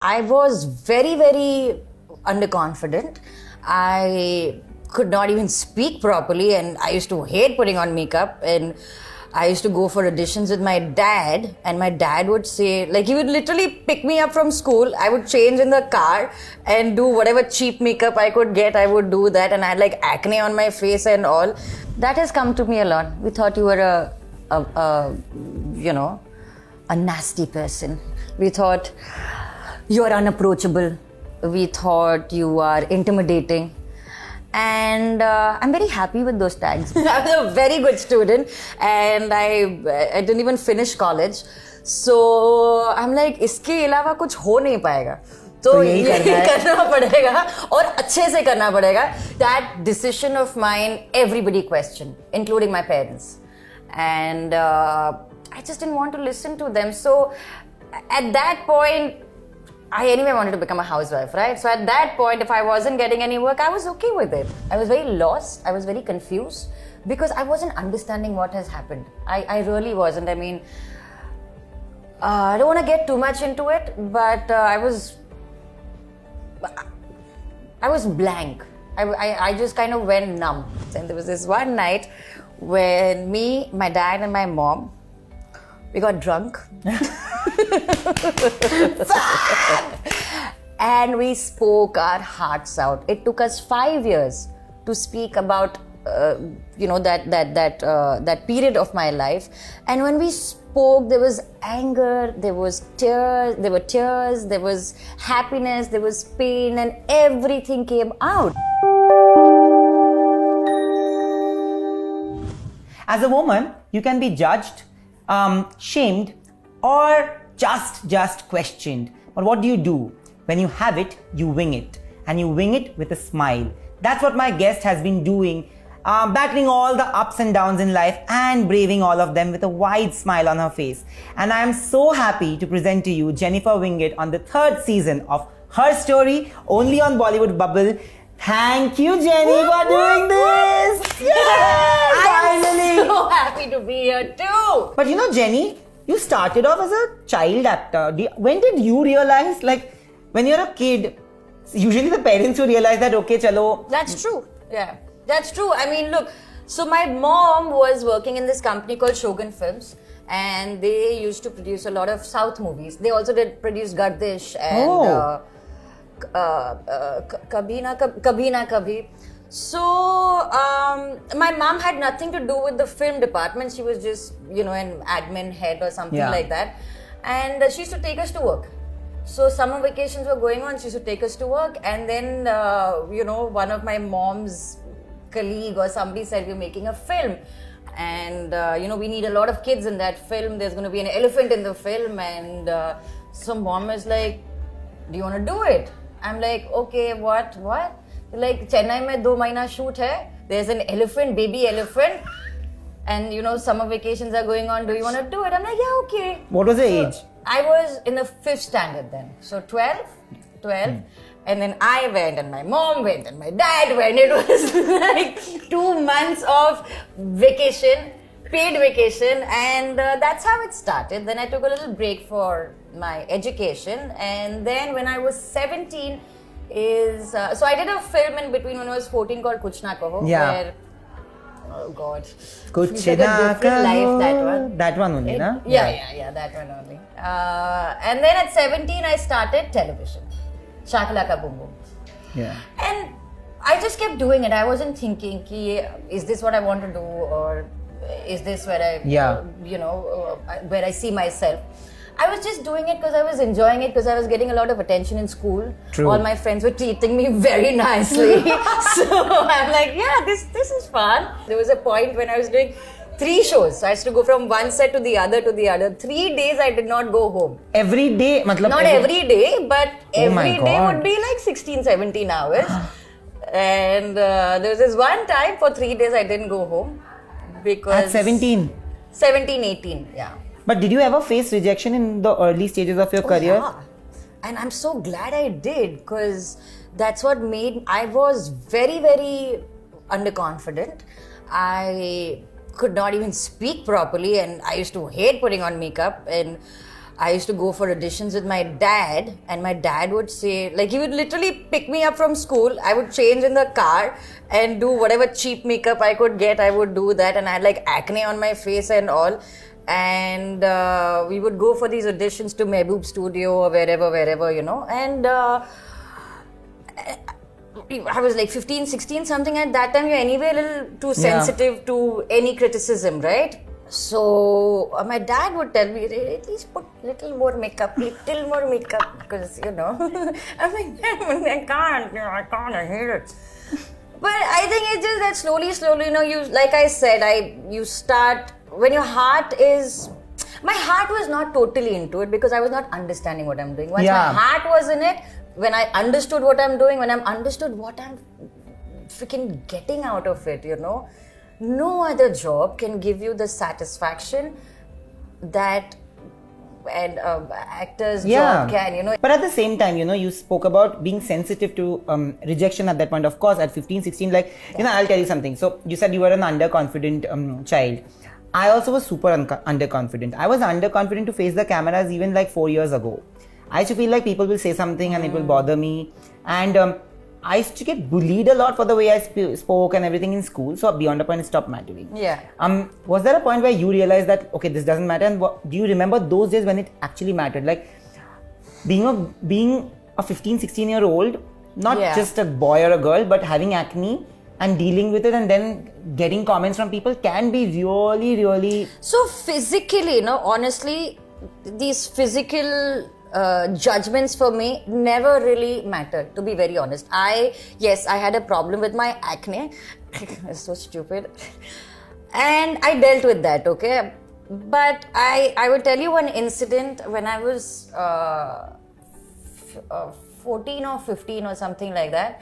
I was very, very underconfident. I could not even speak properly, and I used to hate putting on makeup. And I used to go for auditions with my dad, and my dad would say, like, he would literally pick me up from school. I would change in the car and do whatever cheap makeup I could get. I would do that, and I had like acne on my face and all. That has come to me a lot. We thought you were a nasty person. We thought you are unapproachable. We thought you are intimidating. And I'm very happy with those tags. I was a very good student, and I didn't even finish college. So I'm like, इसके अलावा कुछ हो नहीं पाएगा. तो ये करना पड़ेगा और अच्छे से करना पड़ेगा. That decision of mine, everybody questioned, including my parents. And I just didn't want to listen to them. So at that point, I anyway wanted to become a housewife, right? So at that point, if I wasn't getting any work, I was okay with it. I was very lost. I was very confused because I wasn't understanding what has happened. I really wasn't. I mean, I don't want to get too much into it, but I was blank. I just kind of went numb. And there was this one night when me, my dad, and my mom, we got drunk. And we spoke our hearts out. It took us 5 years to speak about that period of my life. And when we spoke, there was anger, there were tears, there was happiness, there was pain, and everything came out. As a woman, you can be judged, shamed, or just questioned. But what do? When you have it, you wing it. And you wing it with a smile. That's what my guest has been doing, battling all the ups and downs in life and braving all of them with a wide smile on her face. And I am so happy to present to you Jennifer Winget on the 3rd season of Her Story, only on Bollywood Bubble. Thank you, Jenny, for doing this! Yes! Finally! I'm so happy to be here too! But you know, Jenny, you started off as a child actor. When did you realize, like, when you're a kid, usually the parents will realize that, okay, chalo. That's true. Yeah, that's true. I mean, look, so my mom was working in this company called Shogun Films, and they used to produce a lot of South movies. They also did produce Gardish and Kabhi Na Kabhi. So my mom had nothing to do with the film department. She was just, an admin head or something like that. And she used to take us to work. So summer vacations were going on. She used to take us to work. And then, one of my mom's colleague or somebody said, we're making a film. And, we need a lot of kids in that film. There's going to be an elephant in the film. And so mom was like, do you want to do it? I'm like, okay, what? Like, Chennai mein 2 mahina shoot hai. There's an elephant, baby elephant. And, summer vacations are going on. Do you want to do it? I'm like, yeah, okay. What was the age? I was in the 5th standard then. So 12. And then I went, and my mom went, and my dad went. It was like 2 months of vacation, paid vacation. And that's how it started. Then I took a little break for my education. And then when I was 17, so I did a film in between when I was 14 called Kuch Na Kaho. Where, oh God. Kuch Na Kaho. That one. That one only, na? Yeah, that one only. And then at 17, I started television. Shakalaka Boom Boom. Yeah. And I just kept doing it. I wasn't thinking, is this what I want to do? Or is this where where I see myself? I was just doing it because I was enjoying it, because I was getting a lot of attention in school. True. All my friends were treating me very nicely. So I'm like, yeah, this is fun. There was a point when I was doing 3 shows. So I used to go from one set to the other. 3 days I did not go home. Every day? Not every day, but every day would be like 16, 17 hours. And there was this one time for 3 days I didn't go home. Because at 17? 17, 18, yeah. But did you ever face rejection in the early stages of your career? Yeah. And I'm so glad I did, because that's what I was very, very underconfident. I could not even speak properly, and I used to hate putting on makeup. And I used to go for auditions with my dad, and my dad would say, like, he would literally pick me up from school. I would change in the car and do whatever cheap makeup I could get. I would do that, and I had like acne on my face and all. And we would go for these auditions to Mehboob Studio or wherever, you know. And I was like 15, 16, something at that time. You're anyway a little too sensitive to any criticism, right? So my dad would tell me, at least put little more makeup, because, you know. I'm like, I can't, I hate it. But I think it's just that slowly, you know, you, like I said, you start, when your heart is, my heart was not totally into it because I was not understanding what I'm doing. Once my heart was in it, when I understood what I'm doing, when I understood what I'm freaking getting out of it, you know, no other job can give you the satisfaction that an actor's job can, you know. But at the same time, you know, you spoke about being sensitive to rejection at that point. Of course, at 15, 16, like, you know, I'll tell you something. So you said you were an underconfident child. I also was super underconfident. I was underconfident to face the cameras even like 4 years ago. I used to feel like people will say something and it will bother me. And I used to get bullied a lot for the way I spoke and everything in school. So beyond a point, it stopped mattering. Yeah. Was there a point where you realized that, okay, this doesn't matter? And do you remember those days when it actually mattered? Like being a 15, 16-year-old, not just a boy or a girl, but having acne and dealing with it and then getting comments from people can be really, really... So physically, you know, honestly, these physical judgments for me never really mattered, to be very honest. Yes, I had a problem with my acne. It's so stupid. And I dealt with that, okay? But I will tell you one incident when I was 14 or 15 or something like that.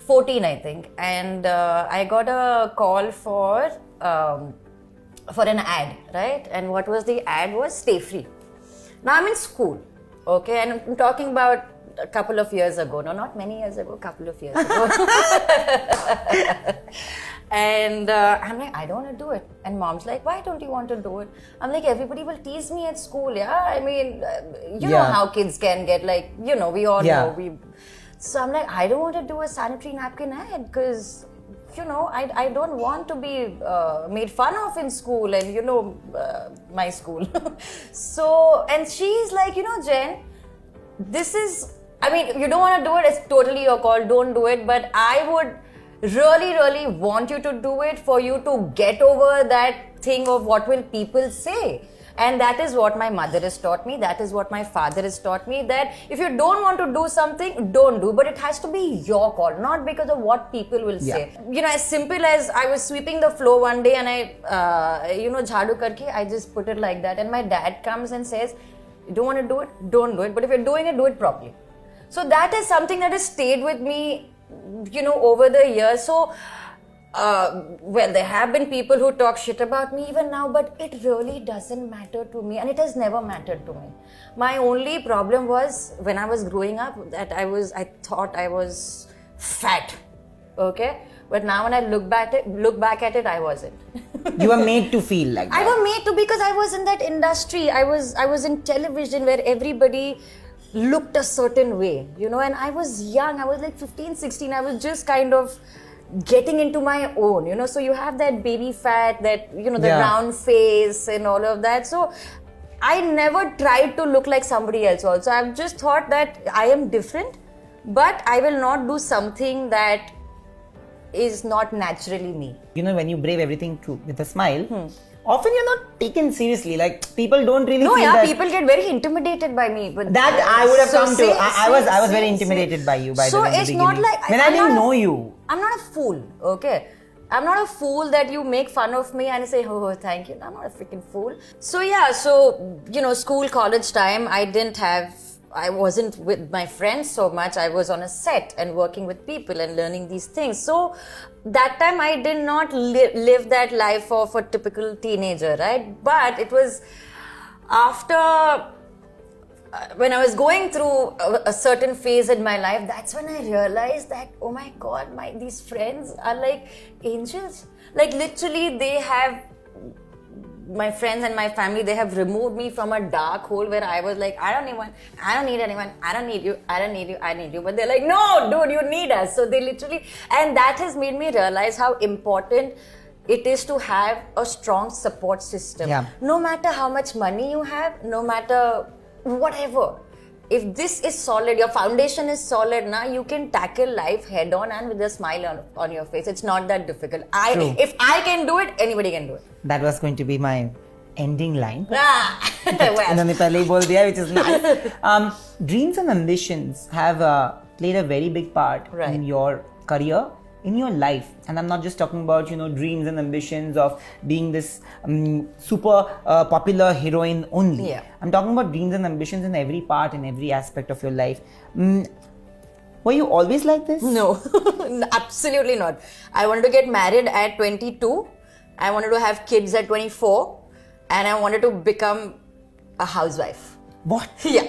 14, I think. And I got a call for an ad, right? And what was the ad was stay free. Now I'm in school, okay? And I'm talking about a couple of years ago. No, not many years ago, a couple of years ago. And I'm like, I don't want to do it. And mom's like, why don't you want to do it? I'm like, everybody will tease me at school, yeah? I mean, you know how kids can get, like, you know, we all know. So I'm like, I don't want to do a sanitary napkin ad because, you know, I don't want to be made fun of in school and, you know, my school. So, and she's like, you know, Jen, this is, I mean, you don't want to do it, it's totally your call, don't do it. But I would really want you to do it for you to get over that thing of what will people say. And that is what my mother has taught me. That is what my father has taught me. That if you don't want to do something, don't do. But it has to be your call, not because of what people will say. You know, as simple as I was sweeping the floor one day and I, you know, jhadu karke, I just put it like that. And my dad comes and says, you don't want to do it, don't do it. But if you're doing it, do it properly. So that is something that has stayed with me, you know, over the years. So, well, there have been people who talk shit about me even now, but it really doesn't matter to me, and it has never mattered to me. My only problem was when I was growing up that I thought I was fat, okay? But now when I look back at it, I wasn't. You were made to feel like that. I was made to because I was in that industry. I was in television where everybody looked a certain way, you know, and I was young. I was like 15, 16. I was just kind of getting into my own, you know. So you have that baby fat, that, you know, the round face and all of that. So I never tried to look like somebody else also. I've just thought that I am different, but I will not do something that is not naturally me. You know, when you brave everything with a smile, often you're not taken seriously. Like, people don't really feel that. People get very intimidated by me. But that I would have come to. I was very intimidated by you, by the way. So it's not like... When I didn't know you. I'm not a fool, okay? I'm not a fool that you make fun of me and say, oh, thank you. I'm not a freaking fool. So yeah, so, you know, school, college time, I wasn't with my friends so much. I was on a set and working with people and learning these things. So that time I did not live that life of a typical teenager, right? But it was after, when I was going through a certain phase in my life, that's when I realized that, oh my God, these friends are like angels. Like, literally, they have my friends and my family, they have removed me from a dark hole where I was like, I don't need anyone, I don't need you, I need you. But they're like, no, dude, you need us. So they literally, and that has made me realize how important it is to have a strong support system. Yeah. No matter how much money you have, no matter whatever. If this is solid, your foundation is solid, now you can tackle life head on and with a smile on your face. It's not that difficult. True. If I can do it, anybody can do it. That was going to be my ending line. Well. इन्होंने पहले ही बोल दिया, which is nice. Dreams and ambitions have played a very big part Right. in your career, in your life. And I'm not just talking about, dreams and ambitions of being this super popular heroine only. Yeah. I'm talking about dreams and ambitions in every part, in every aspect of your life. Were you always like this? No, absolutely not. I wanted to get married at 22. I wanted to have kids at 24. And I wanted to become a housewife. What? Yeah.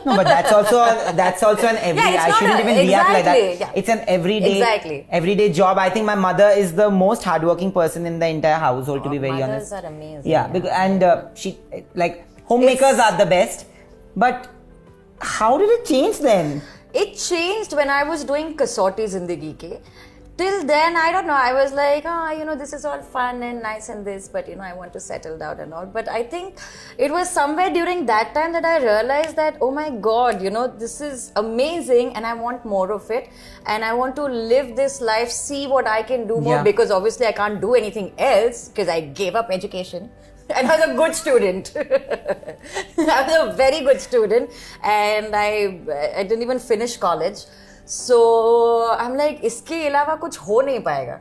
No, but that's also an everyday. Yeah, I shouldn't even react like that. exactly, yeah. It's an everyday job. I think my mother is the most hardworking person in the entire household. To be very honest, mothers are amazing. Yeah, and she homemakers are the best. But how did it change then? It changed when I was doing Kasauti Zindagi Ke. Till then, I don't know, I was like, this is all fun and nice and this, but I want to settle down and all. But I think it was somewhere during that time that I realized that, oh my God, this is amazing and I want more of it. And I want to live this life, see what I can do more, because obviously I can't do anything else because I gave up education. And I was a good student. I was a very good student and I didn't even finish college. So I'm like, इसके अलावा कुछ हो नहीं पाएगा,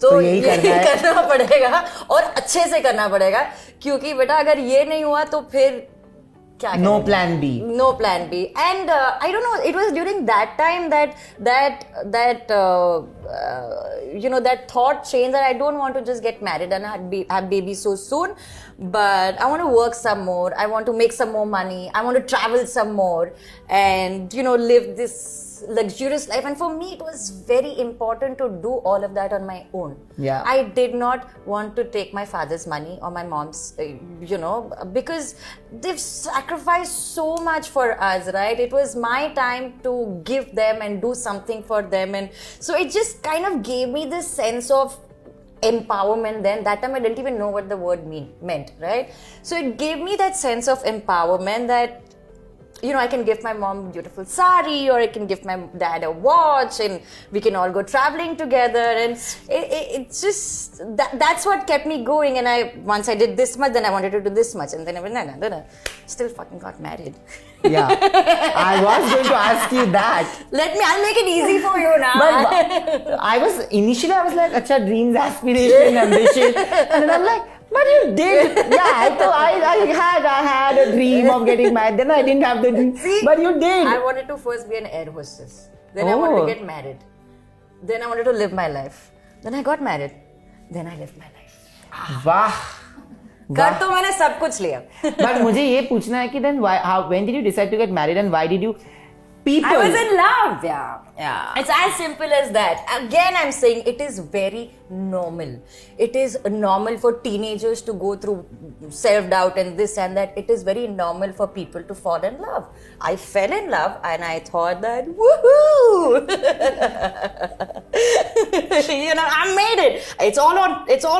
तो यही करना पड़ेगा और अच्छे से करना पड़ेगा, क्योंकि बेटा अगर ये नहीं हुआ तो फिर क्या करेंगे? No plan B. No plan B. And I don't know, it was during that time that thought changed that I don't want to just get married and have babies so soon, but I want to work some more, I want to make some more money, I want to travel some more and live this luxurious life. And for me it was very important to do all of that on my own. Yeah. I did not want to take my father's money or my mom's, because they've sacrificed so much for us, right? It was my time to give them and do something for them, and so it just kind of gave me this sense of empowerment. Then that time I didn't even know what the word meant, right? So it gave me that sense of empowerment that I can give my mom a beautiful sari, or I can give my dad a watch, and we can all go traveling together. And it's just that's what kept me going. And once I did this much, then I wanted to do this much, and then I went, no, still fucking got married. Yeah, I was going to ask you that. I'll make it easy for you now. But I was like, acha, dreams, aspiration, ambition, and then I'm like, but you did. Yeah, so I had a dream of getting married. Then I didn't have the dream. See, but you did. I wanted to first be an air hostess. Then I wanted to get married. Then I wanted to live my life. Then I got married. Then I lived my life. Wow. कर तो मैंने सब कुछ लिया. But मुझे ये पूछना है कि then when did you decide to get married and why did you? I was in love, yeah. It's as simple as that. Again, I'm saying it is very normal. It is normal for teenagers to go through self-doubt and this and that. It is very normal for people to fall in love. I fell in love and I thought that, woohoo! I made it. It's all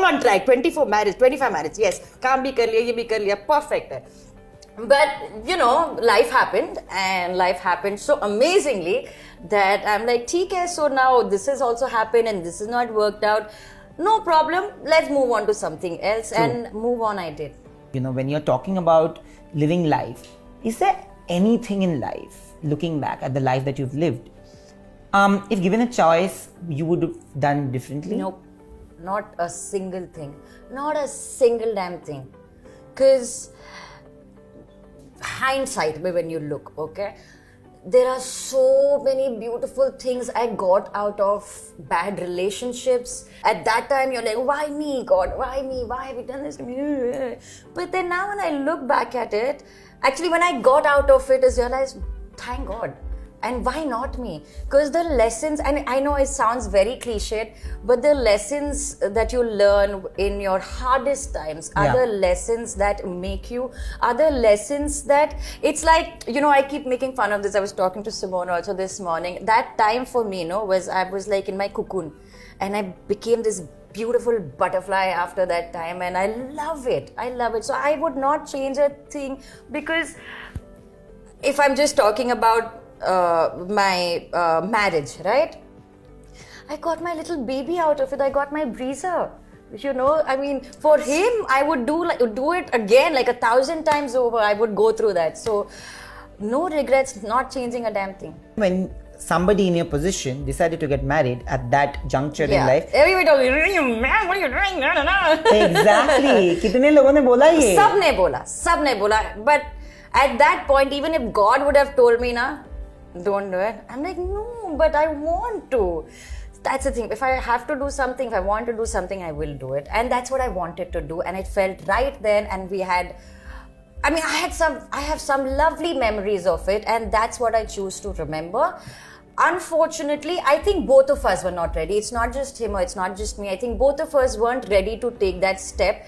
on track. 25 marriage. Yes. Kaam bhi kar liya, ye bhi kar liya. Perfect. But life happened so amazingly that I'm like, theek hai, so now this has also happened and this is not worked out. No problem, let's move on to something else. True. And move on I did. When you're talking about living life, is there anything in life, looking back at the life that you've lived, if given a choice, you would have done differently? Nope, not a single thing, not a single damn thing. Because hindsight, when you look, okay, there are so many beautiful things I got out of bad relationships. At that time, you're like, why me, God? Why me? Why have you done this to me? But then now when I look back at it, actually when I got out of it, I realized, thank God. And why not me? Because the lessons, and I know it sounds very cliched, but the lessons that you learn in your hardest times are the lessons that make you, are the lessons that, it's like, I keep making fun of this. I was talking to Simone also this morning. That time for me, was I was like in my cocoon, and I became this beautiful butterfly after that time, and I love it. So I would not change a thing, because if I'm just talking about my marriage, right? I got my little baby out of it. I got my breezer. For him, I would do it again, like 1,000 times over. I would go through that. So no regrets, not changing a damn thing. When somebody in your position decided to get married at that juncture in life, everybody told me, man, what are you doing? No. Exactly. कितने लोगों ने बोला ये? सबने बोला. But at that point, even if God would have told me, don't do it, I'm like, no, but I want to. That's the thing. If I have to do something, if I want to do something, I will do it. And that's what I wanted to do. And it felt right then. And I have some lovely memories of it. And that's what I choose to remember. Unfortunately, I think both of us were not ready. It's not just him or it's not just me. I think both of us weren't ready to take that step.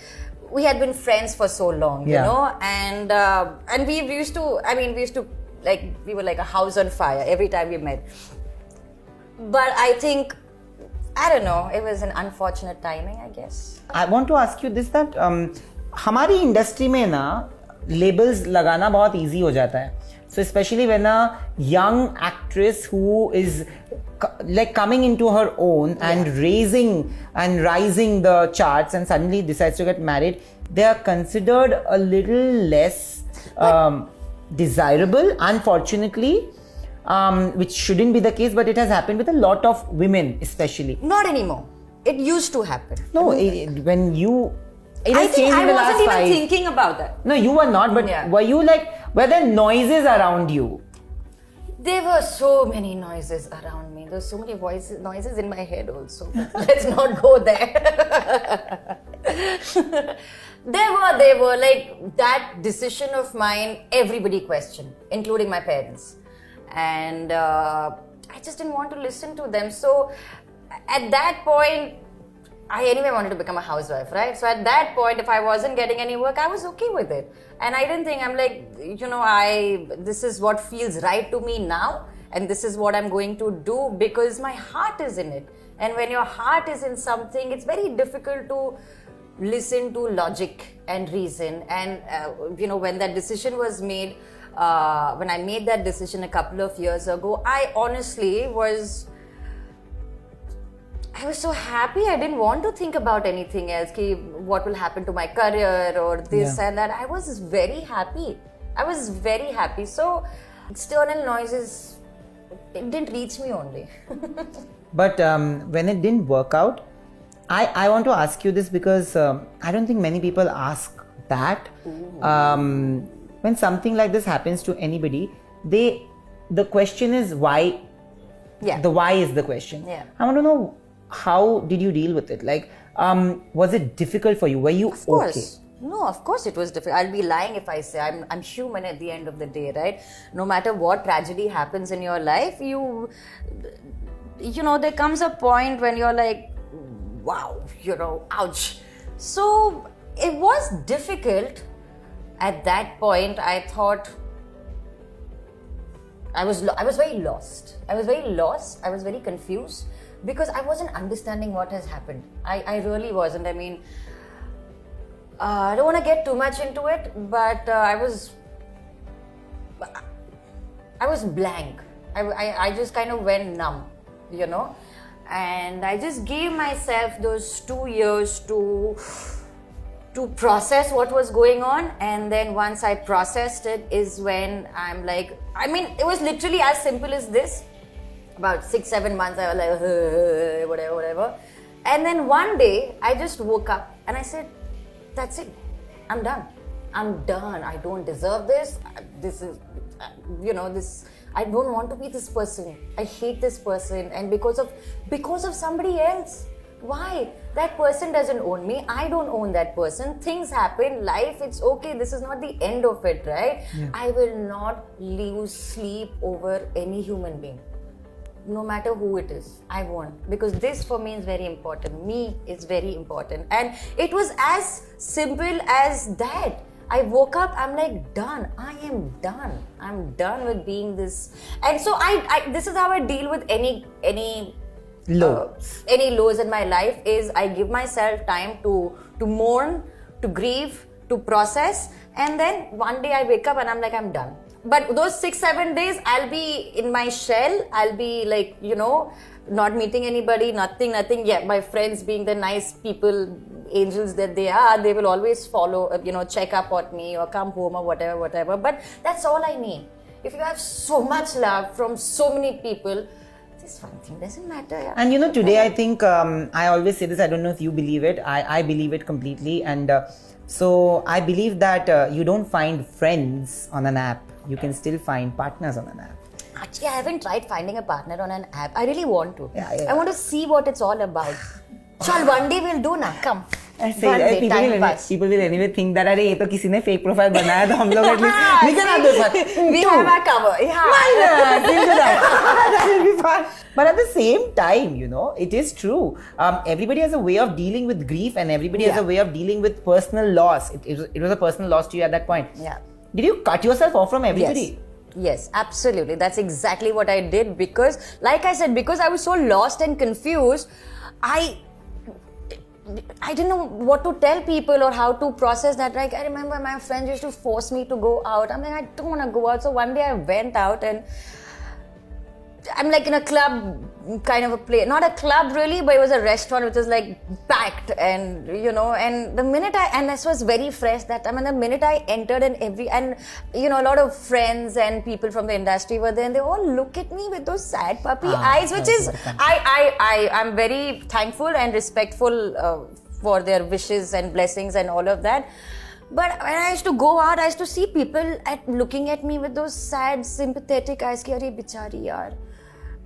We had been friends for so long, and we used to, we were like a house on fire every time we met. But I think, I don't know, it was an unfortunate timing, I guess. I want to ask you this, that हमारी industry में ना labels लगाना बहुत easy हो जाता है. So especially when a young actress who is like coming into her own and rising the charts and suddenly decides to get married, they are considered a little less desirable, unfortunately, which shouldn't be the case, but it has happened with a lot of women, especially. Not anymore. It used to happen. No, when you... I think I wasn't even thinking about that. No, you were not, but were you like... Were there noises around you? There were so many noises around me. There were so many noises in my head also. Let's not go there. They were like that decision of mine, everybody questioned, including my parents. And I just didn't want to listen to them. So at that point, I anyway wanted to become a housewife, right? So at that point, if I wasn't getting any work, I was okay with it. And I didn't think, I'm like, this is what feels right to me now. And this is what I'm going to do because my heart is in it. And when your heart is in something, it's very difficult to listen to logic and reason. And, when that decision was made, when I made that decision a couple of years ago, I honestly was so happy. I didn't want to think about anything else, what will happen to my career or this and that. I was very happy. So external noises, it didn't reach me only. But when it didn't work out, I want to ask you this because I don't think many people ask that. When something like this happens to anybody, the question is why. Yeah. The why is the question. Yeah. I want to know, how did you deal with it? Like, was it difficult for you? Were you Of course. No, of course it was difficult. I'll be lying if I say I'm human at the end of the day, right? No matter what tragedy happens in your life, there comes a point when you're like, wow, ouch. So it was difficult. At that point, I thought I was very lost. I was very confused because I wasn't understanding what has happened. I really wasn't. I don't want to get too much into it, but I was blank. I just kind of went numb, and I just gave myself those 2 years to process what was going on. And then once I processed it is when I'm like, it was literally as simple as this. About 6-7 months I was like, whatever. And then one day I just woke up and I said, that's it. I'm done. I don't deserve this. This is, this. I don't want to be this person. I hate this person. And because of somebody else. Why? That person doesn't own me. I don't own that person. Things happen. Life, it's okay. This is not the end of it, right? Yeah. I will not lose sleep over any human being. No matter who it is, I won't. Because this for me is very important. Me is very important. And it was as simple as that. I woke up, I'm like, done. I am done. I'm done with being this. And so this is how I deal with any lows in my life, is I give myself time to mourn, to grieve, to process, and then one day I wake up and I'm like, I'm done. But those 6-7 days, I'll be in my shell. I'll be like, not meeting anybody, nothing. Yeah, my friends, being the nice people, angels that they are, they will always follow, check up on me or come home or whatever. But that's all I need. If you have so much love from so many people, this one thing doesn't matter. Yeah. And today I think, I always say this, I don't know if you believe it, I believe it completely. And so I believe that you don't find friends on an app, you can still find partners on an app. Actually, I haven't tried finding a partner on an app. I really want to. Yeah. I want to see what it's all about. Chal, one day we'll do na. Come. I say, people will anyway think that अरे ये तो किसी ने fake profile बनाया तो हम लोग at least we can have this one. We have our cover. Yeah. Why not? We'll do that. That will be fun. But at the same time, it is true. Everybody has a way of dealing with grief, and everybody has a way of dealing with personal loss. It was a personal loss to you at that point. Yeah. Did you cut yourself off from everybody? Yes, absolutely. That's exactly what I did, because, like I said, because I was so lost and confused, I didn't know what to tell people or how to process that. Like, I remember my friends used to force me to go out. I'm like, I don't want to go out. So one day I went out and I'm like in a club kind of a place. Not a club really, but it was a restaurant which was like packed, and and the minute and this was very fresh that time, and the minute I entered, and a lot of friends and people from the industry were there, and they all look at me with those sad puppy eyes, which is I'm very thankful and respectful for their wishes and blessings and all of that. But when I used to go out, I used to see people looking at me with those sad, sympathetic eyes. Ki, "Arey, bichari yaar."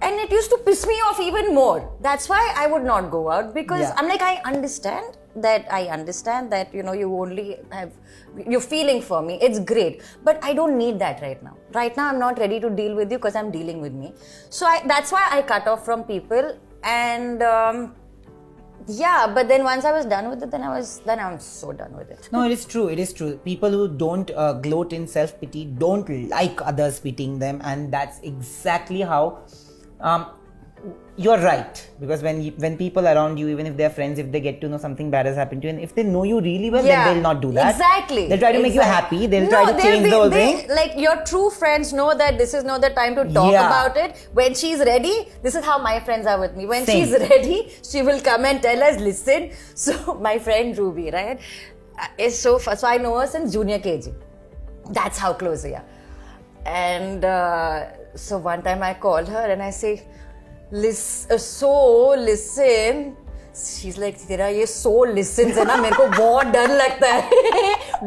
And it used to piss me off even more. That's why I would not go out, because I'm like, I understand that, you only you're feeling for me. It's great. But I don't need that right now. Right now, I'm not ready to deal with you because I'm dealing with me. So that's why I cut off from people. And but then once I was done with it, then I'm so done with it. No, it is true. People who don't gloat in self-pity don't like others pitying them, and that's exactly how you're right. Because when people around you, even if they're friends, if they get to know something bad has happened to you, and if they know you really well, then they'll not do that. Exactly. They'll try to make you happy. They'll try to change the whole thing. Like, your true friends know that this is not the time to talk about it. When she's ready, this is how my friends are with me. When she's ready, she will come and tell us, listen. So my friend Ruby, right, is so I know her since junior KG. That's how close we are. And so one time I called her and I say, listen. She's like, तेरा ये so listens है ना, मेरे को बहुत डर लगता है.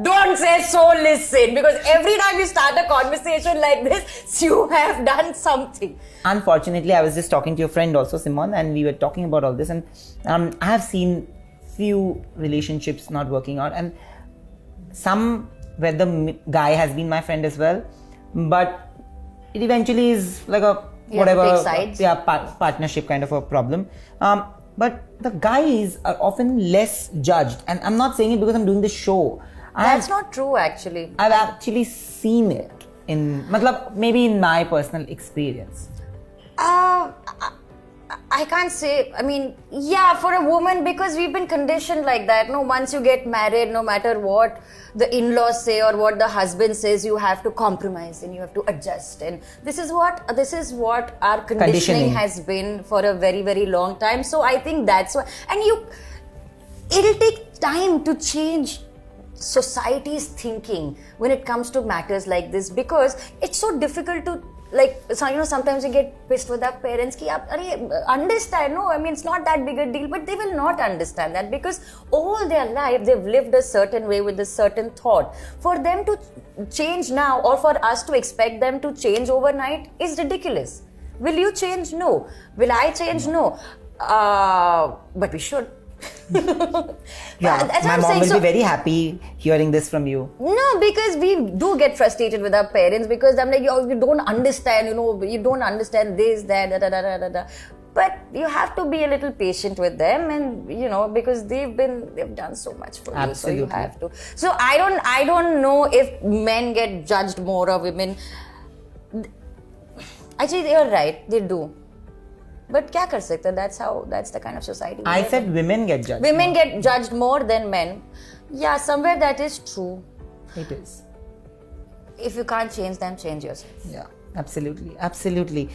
Don't say so listen, because every time you start a conversation like this, you have done something. Unfortunately, I was just talking to your friend also, Simon, and we were talking about all this, and I have seen few relationships not working out, and some where the guy has been my friend as well, but it eventually is like a partnership kind of a problem. But the guys are often less judged, and I'm not saying it because I'm doing this show. That's not true, actually. I've actually seen it maybe in my personal experience. I can't say, for a woman, because we've been conditioned like that. No, once you get married, no matter what the in-laws say or what the husband says, you have to compromise and you have to adjust. And this is what our conditioning has been for a very, very long time. So I think that's why. And it'll take time to change society's thinking when it comes to matters like this, because it's so difficult to, sometimes we get pissed with our parents ki, understand, no, it's not that big a deal, but they will not understand that, because all their life they've lived a certain way with a certain thought. For them to change now, or for us to expect them to change overnight, is ridiculous. Will you change? No. Will I change? No. But we should. Yeah, That's what my I'm mom saying. will So- be very happy hearing this from you. No, because we do get frustrated with our parents because I'm like, you don't understand, you don't understand this, that, da, da, da, da, da, da. But you have to be a little patient with them, and because they've done so much for you, so you Absolutely. have to. So I don't know if men get judged more or women. Actually, you're right, they do. But kya kar sakte? That's the kind of society we I live said in. women get judged. Women get judged more than men. Yeah, somewhere that is true. It is. If you can't change them, change yourself. Yeah, absolutely.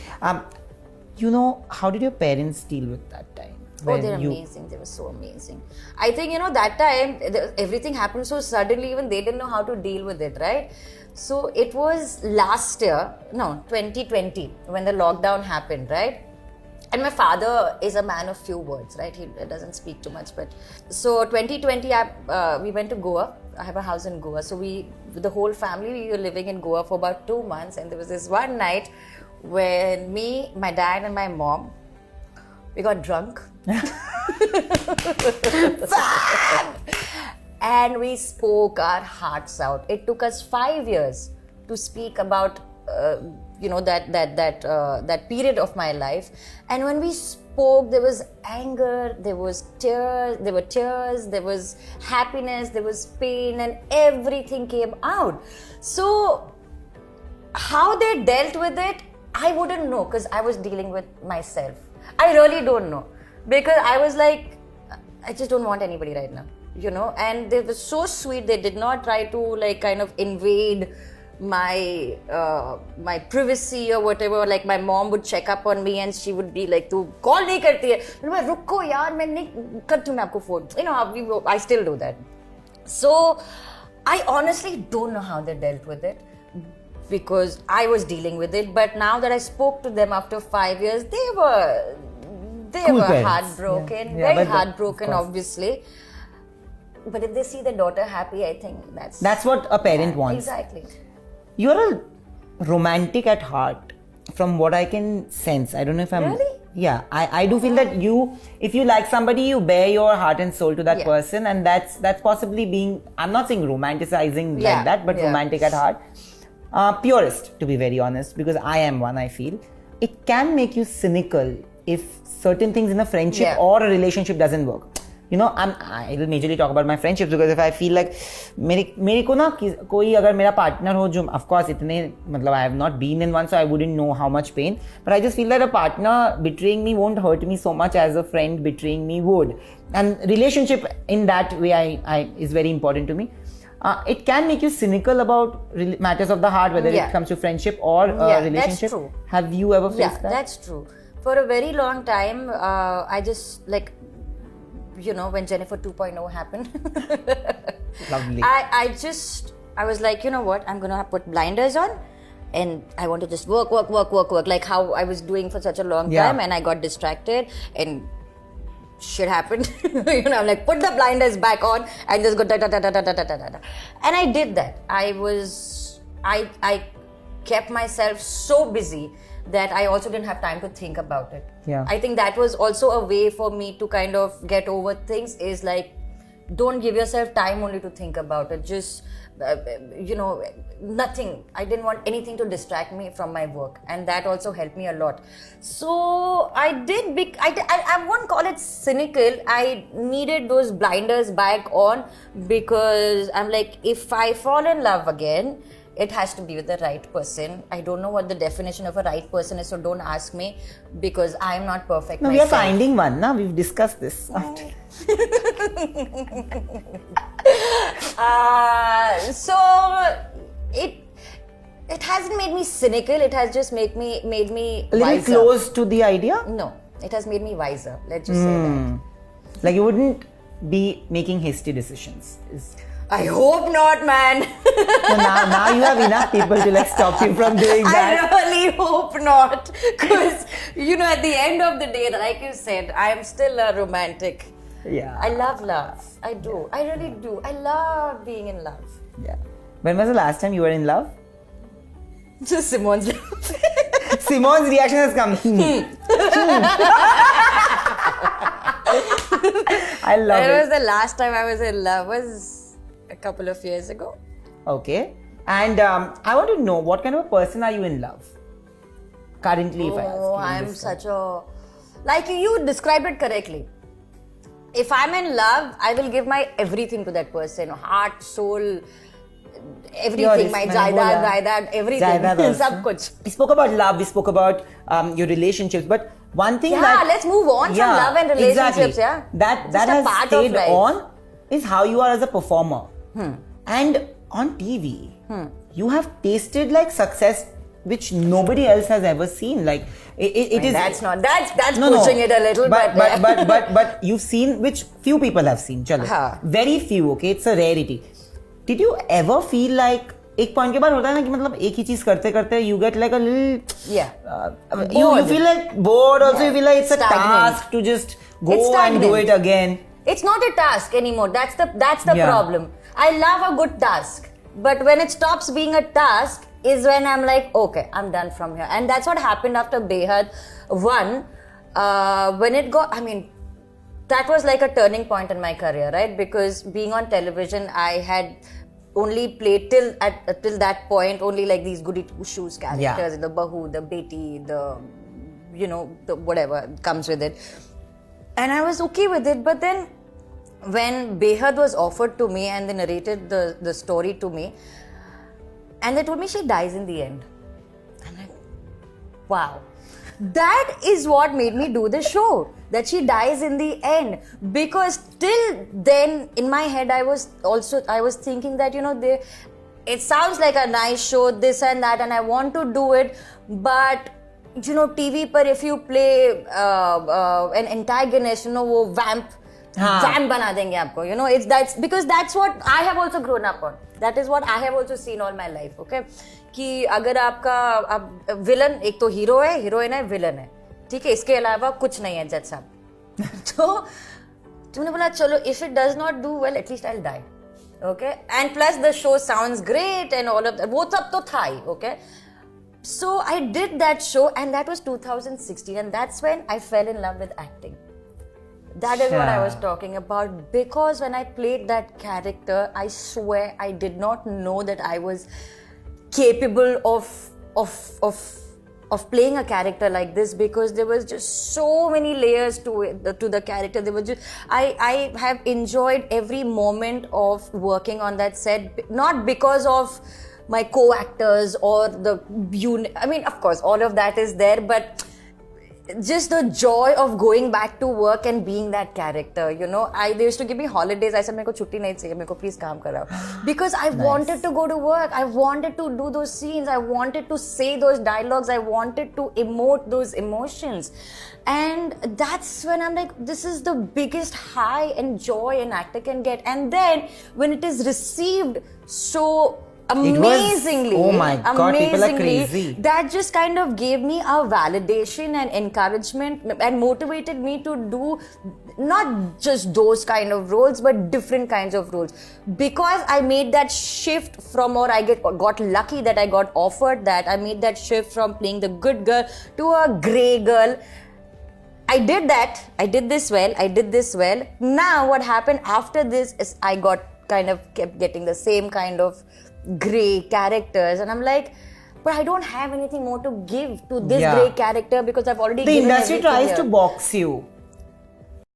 How did your parents deal with that time? They're amazing. They were so amazing. I think, that time, everything happened so suddenly, even they didn't know how to deal with it, right? So it was last year, 2020, when the lockdown happened, right? And my father is a man of few words, right? He doesn't speak too much. But so 2020, we went to Goa. I have a house in Goa. So the whole family, we were living in Goa for about 2 months. And there was this one night when me, my dad and my mom, we got drunk. And we spoke our hearts out. It took us 5 years to speak about that period of my life. And when we spoke, there was anger, there were tears, there was happiness, there was pain, and everything came out. So how they dealt with it, I wouldn't know, because I was dealing with myself. I really don't know, because I was like, I just don't want anybody right now, and they were so sweet. They did not try to kind of invade my privacy or whatever. Like my mom would check up on me and she would be like, "Tu call nahi karti hai." मैं रुको यार, मैं नहीं करती हूँ मैं आपको phone. I still do that. So I honestly don't know how they dealt with it, because I was dealing with it. But now that I spoke to them after 5 years, they were Cool parents. heartbroken, Yeah, very but heartbroken, of course. obviously. But if they see their daughter happy, I think That's what a parent wants. Exactly. You're a romantic at heart, from what I can sense. I don't know if I'm... Really? Yeah, I do feel that if you like somebody, you bear your heart and soul to that Yeah. person, and that's possibly being, I'm not saying romanticizing Yeah, like that, but yeah. romantic at heart. Purist, to be very honest, because I am one, I feel. It can make you cynical if certain things in a friendship Yeah. or a relationship doesn't work. I will majorly talk about my friendships, because if I feel like मेरे को ना कोई अगर मेरा partner हो जो, of course I have not been in one, so I wouldn't know how much pain, but I just feel that a partner betraying me won't hurt me so much as a friend betraying me would. And relationship in that way I is very important to me. It can make you cynical about matters of the heart, whether Yeah. it comes to friendship or relationship. That's true. Have you ever faced Yeah, that? that's true. For a very long time, I just when Jennifer 2.0 happened, Lovely. I was like, you know what, I'm gonna put blinders on, and I want to just work, like how I was doing for such a long Yeah. time, and I got distracted, and shit happened. I'm like, put the blinders back on and just go da da da da da da da da da. And I did that. I kept myself so busy that I also didn't have time to think about it. Yeah. I think that was also a way for me to kind of get over things, is like, don't give yourself time only to think about it. Just, nothing. I didn't want anything to distract me from my work, and that also helped me a lot. So I did, I won't call it cynical. I needed those blinders back on, because I'm like, if I fall in love again, it has to be with the right person. I don't know what the definition of a right person is, so don't ask me, because I am not perfect No, myself. we are finding one. Now we've discussed this. So it hasn't made me cynical. It has just made me A little wiser. close to the idea. No, it has made me wiser. Let's just say that. Like you wouldn't be making hasty decisions. I hope not, man. So now you have enough people to stop you from doing that. I really hope not, because at the end of the day, like you said, I am still a romantic. Yeah. I love love. I do. I really do. I love being in love. Yeah. When was the last time you were in love? Just Simone's love. Simone's reaction has come. I love It was it. the last time I was in love was a couple of years ago. Okay. And I want to know, what kind of a person are you in love? Currently, if I ask you. Oh, I'm such a... Like you described it correctly. If I'm in love, I will give my everything to that person. Heart, soul, everything. My jaidad, everything. Jaidad also. Sab kuch. We spoke about love, we spoke about your relationships, but one thing Yeah, let's move on from love and relationships. Exactly. Yeah, That Just a has part of stayed life. on is how you are as a performer. And on TV, you have tasted like success which nobody else has ever seen. Like it is. That's pushing it a little. But you've seen which few people have seen. Chalo, very few. Okay, it's a rarity. Did you ever feel like एक point के बाद होता है ना कि मतलब एक ही चीज करते करते you get like a little you feel like bored also. You feel like it's a task to just go and do it again. It's not a task anymore. That's the problem. I love a good task, but when it stops being a task is when I'm like, okay, I'm done from here. And that's what happened after Behad 1. When it got, I mean, that was like a turning point in my career, right? Because being on television, I had only played till that point only like these goody two shoes characters, the bahu, the beti, the the whatever comes with it, and I was okay with it. But then when Behad was offered to me and they narrated the story to me, and they told me she dies in the end, I'm like, wow. That is what made me do the show, that she dies in the end. Because till then, in my head, I was thinking that, it sounds like a nice show, this and that, and I want to do it. But, TV par if you play an antagonist, wo vamp bana denge aapko. That's because that's what I have also grown up on. That is what I have also seen all my life, okay? कि अगर आपका villain एक तो hero है, heroine है, villain है, ठीक है, इसके अलावा कुछ नहीं है जज साहब. तो तुमने बोला चलो, if it does not do well, at least I'll die, okay? And plus the show sounds great and all of that. वो सब तो था ही, okay? So I did that show, and that was 2016, and that's when I fell in love with acting. That is what I was talking about, because when I played that character, I swear I did not know that I was capable of playing a character like this, because there was just so many layers to the character. There was just I have enjoyed every moment of working on that set, not because of my co-actors or the unit. I mean, of course, all of that is there, but just the joy of going back to work and being that character, they used to give me holidays. I said, "Meko chutti nahi chahiye, meko please kaam karao," because I wanted to go to work. I wanted to do those scenes. I wanted to say those dialogues. I wanted to emote those emotions, and that's when I'm like, this is the biggest high and joy an actor can get. And then when it is received so amazingly, oh my God, people are crazy. That just kind of gave me a validation and encouragement and motivated me to do not just those kind of roles, but different kinds of roles. Because I made that shift from, or I got lucky that I got offered that. I made that shift from playing the good girl to a grey girl. I did that. I did this well. Now what happened after this is I kept getting the same kind of grey characters, and I'm like, but I don't have anything more to give to this grey character, because I've already given the industry everything tries here. to box you.